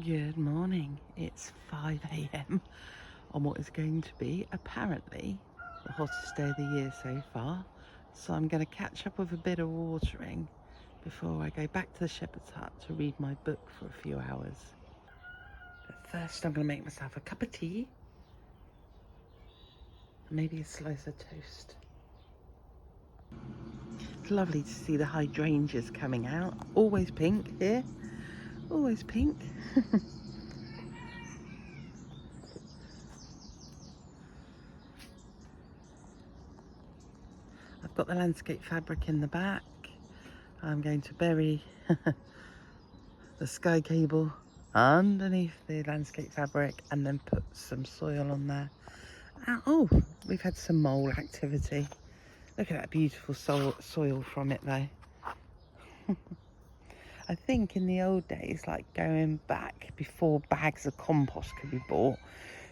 Good morning. It's 5 a.m. on what is going to be apparently the hottest day of the year so far. So I'm going to catch up with a bit of watering before I go back to the shepherd's hut to read my book for a few hours. But first I'm going to make myself a cup of tea and maybe a slice of toast. It's lovely to see the hydrangeas coming out. Always pink here. Always pink. I've got the landscape fabric in the back. I'm going to bury the sky cable underneath the landscape fabric and then put some soil on there. Oh, we've had some mole activity. Look at that beautiful soil from it though. I think in the old days, like going back before bags of compost could be bought,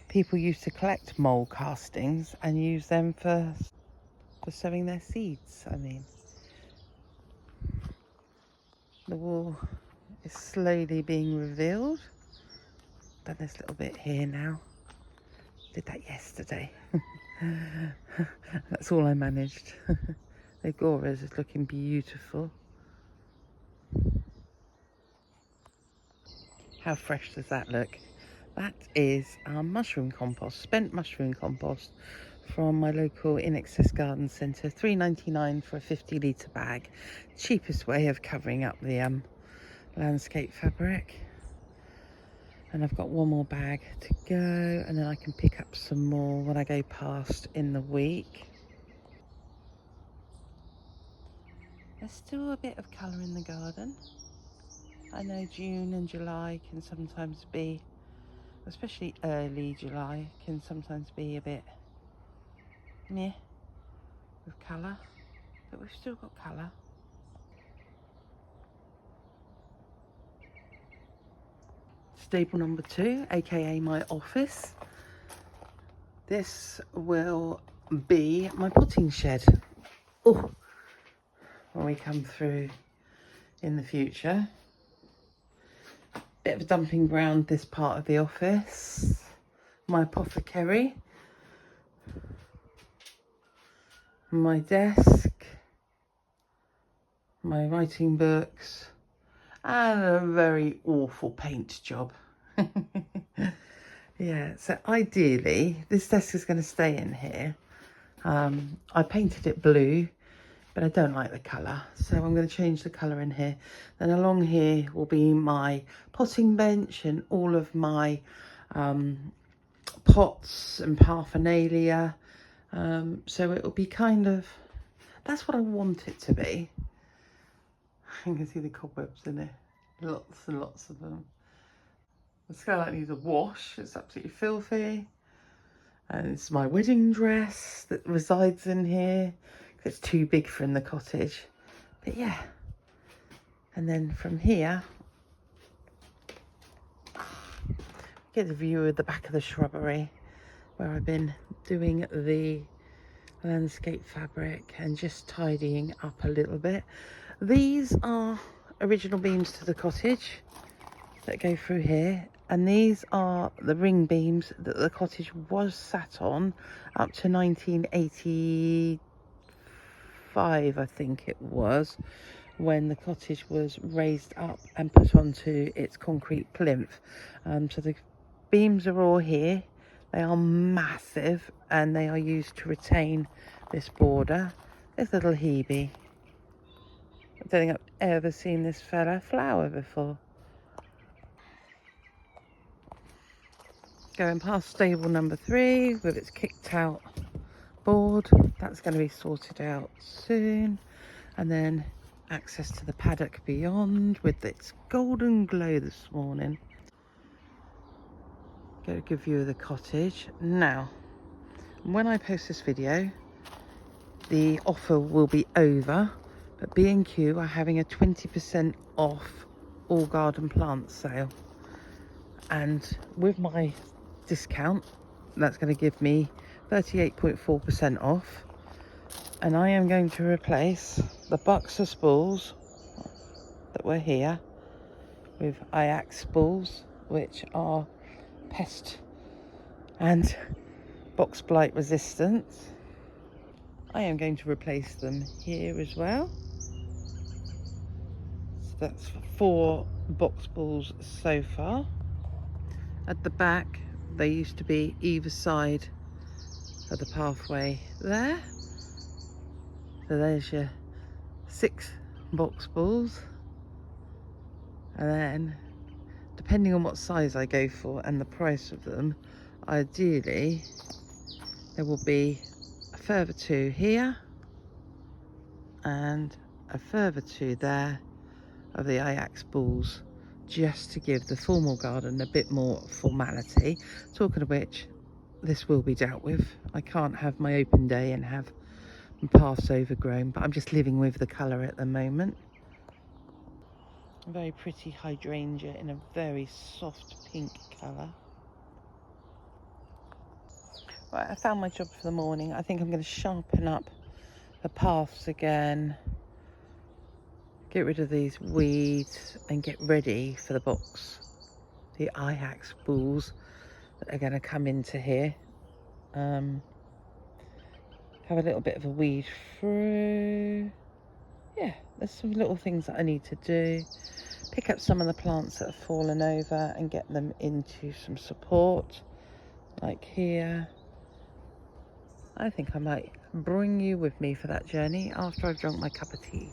people used to collect mole castings and use them for sowing their seeds. I mean, the wall is slowly being revealed. Done this little bit here now. Did that yesterday. That's all I managed. The Agoras is looking beautiful. How fresh does that look? That is our mushroom compost, spent mushroom compost from my local In Excess Garden Centre. $3.99 for a 50-litre bag. Cheapest way of covering up the landscape fabric. And I've got one more bag to go, and then I can pick up some more when I go past in the week. There's still a bit of colour in the garden. I know June and July can sometimes be, especially early July, can sometimes be a bit meh with colour, but we've still got colour. Stable number 2, aka my office. This will be my potting shed. Oh, when we come through in the future. Bit of a dumping ground, this part of the office. My apothecary. My desk. My writing books. And a very awful paint job. Yeah, so ideally, this desk is going to stay in here. I painted it blue, but I don't like the colour, so I'm going to change the colour in here. Then along here will be my potting bench and all of my pots and paraphernalia. So it will be kind of, that's what I want it to be. You can see the cobwebs in it, lots and lots of them. The skylight needs a wash, it's absolutely filthy. And it's my wedding dress that resides in here. It's too big for in the cottage. But yeah. And then from here, get a view of the back of the shrubbery where I've been doing the landscape fabric and just tidying up a little bit. These are original beams to the cottage that go through here, and these are the ring beams that the cottage was sat on up to 1985, I think it was, when the cottage was raised up and put onto its concrete plinth. So the beams are all here. They are massive and they are used to retain this border. This little Hebe. I don't think I've ever seen this fella flower before. Going past stable number 3 with its kicked out board. That's going to be sorted out soon. And then access to the paddock beyond with its golden glow this morning. Get a good view of the cottage. Now, when I post this video, the offer will be over, but B&Q are having a 20% off all garden plants sale. And with my discount, that's going to give me 38.4% off, and I am going to replace the bucks of spools that were here with Ajax spools which are pest and box blight resistant. I am going to replace them here as well. So that's 4 box balls so far. At the back, they used to be either side of the pathway there. So there's your 6 box balls. And then, depending on what size I go for and the price of them, ideally there will be a further 2 here and a further 2 there of the Ajax balls, just to give the formal garden a bit more formality. Talking of which, this will be dealt with. I can't have my open day and have my paths overgrown, but I'm just living with the colour at the moment. A very pretty hydrangea in a very soft pink colour. Right, I found my job for the morning. I think I'm going to sharpen up the paths again, get rid of these weeds and get ready for the box, the Ajax balls that are going to come into here. Have a little bit of a weed through. Yeah, there's some little things that I need to do. Pick up some of the plants that have fallen over and get them into some support, like here. I think I might bring you with me for that journey after I've drunk my cup of tea.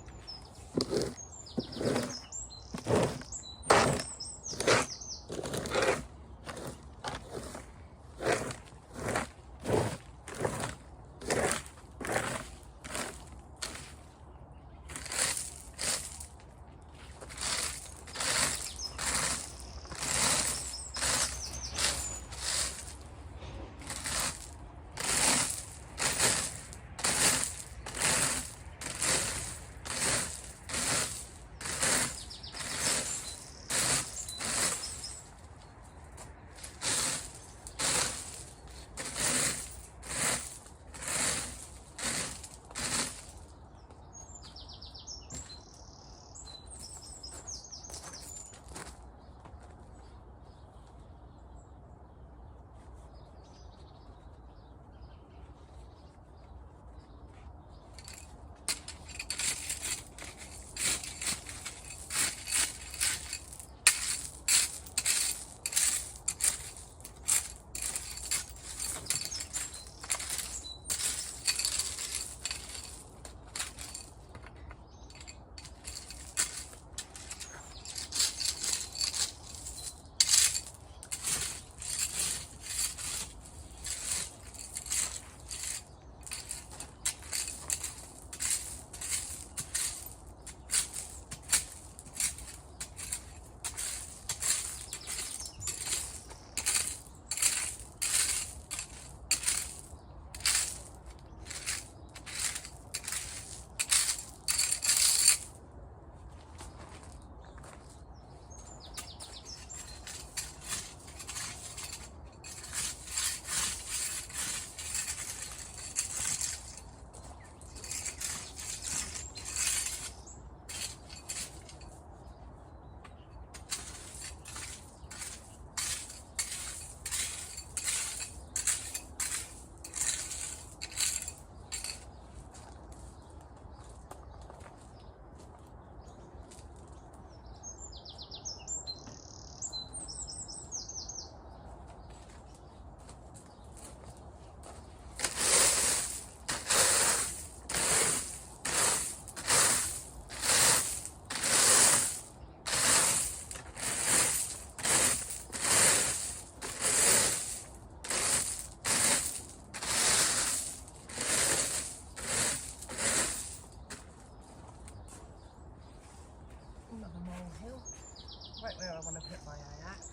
Right where I want to put my Ajax.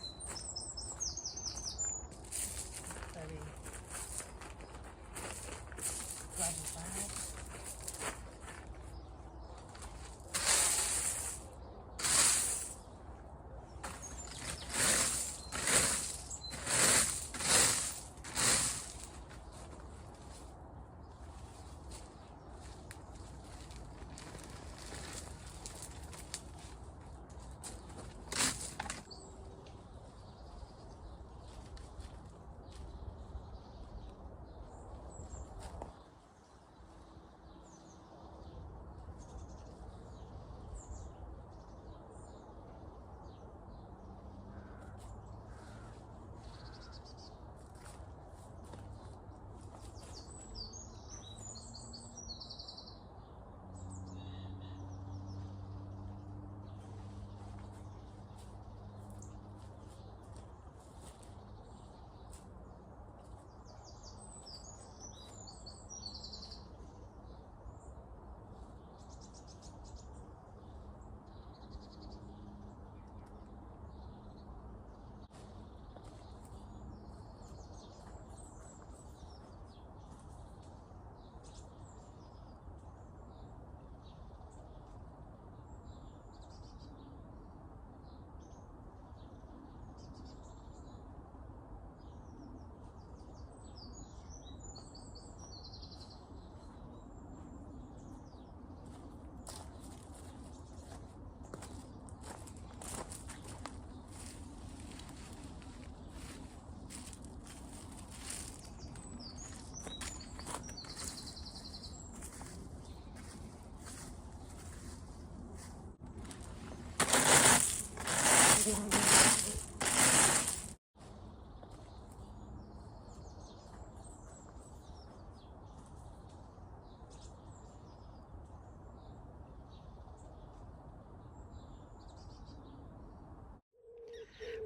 Very gravel bag.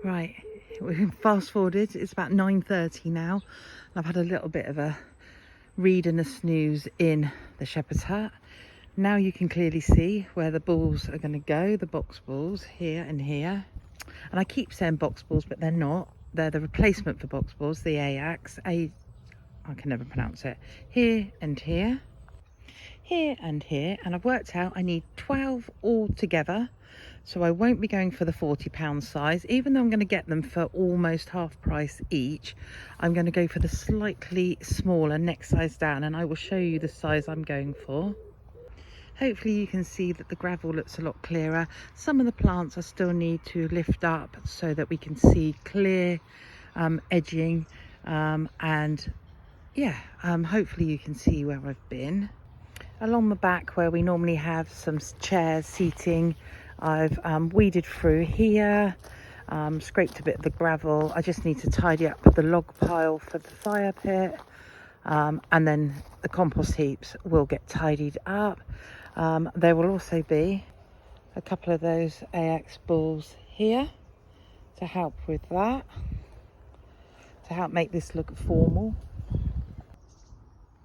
Right, we fast forwarded, it's about 9:30 now. I've had a little bit of a read and a snooze in the shepherd's hut. Now you can clearly see where the balls are going to go, the box balls here and here. And I keep saying box balls, but they're not. They're the replacement for box balls, the AX. I can never pronounce it. Here and here. Here and here. And I've worked out I need 12 all together. So I won't be going for the £40 size. Even though I'm going to get them for almost half price each, I'm going to go for the slightly smaller next size down. And I will show you the size I'm going for. Hopefully you can see that the gravel looks a lot clearer. Some of the plants I still need to lift up so that we can see clear edging, and yeah, hopefully you can see where I've been. Along the back where we normally have some chairs, seating, I've weeded through here, scraped a bit of the gravel. I just need to tidy up the log pile for the fire pit, and then the compost heaps will get tidied up. There will also be a couple of those AX balls here to help with that, to help make this look formal.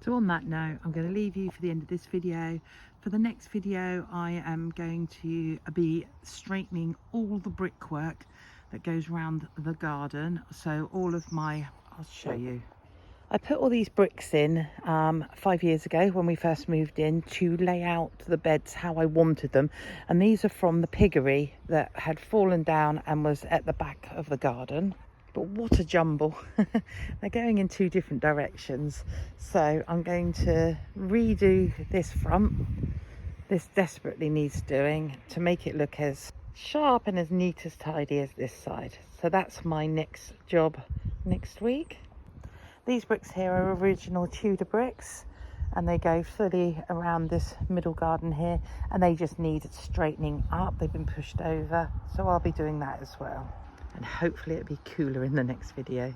So on that note, I'm going to leave you for the end of this video. For the next video, I am going to be straightening all the brickwork that goes around the garden. So all of my, I'll show you. I put all these bricks in 5 years ago when we first moved in to lay out the beds how I wanted them. And these are from the piggery that had fallen down and was at the back of the garden. But what a jumble. They're going in two different directions. So I'm going to redo this front. This desperately needs doing to make it look as sharp and as neat as tidy as this side. So that's my next job next week. These bricks here are original Tudor bricks, and they go fully around this middle garden here, and they just need straightening up. They've been pushed over, so I'll be doing that as well. And hopefully it'll be cooler in the next video.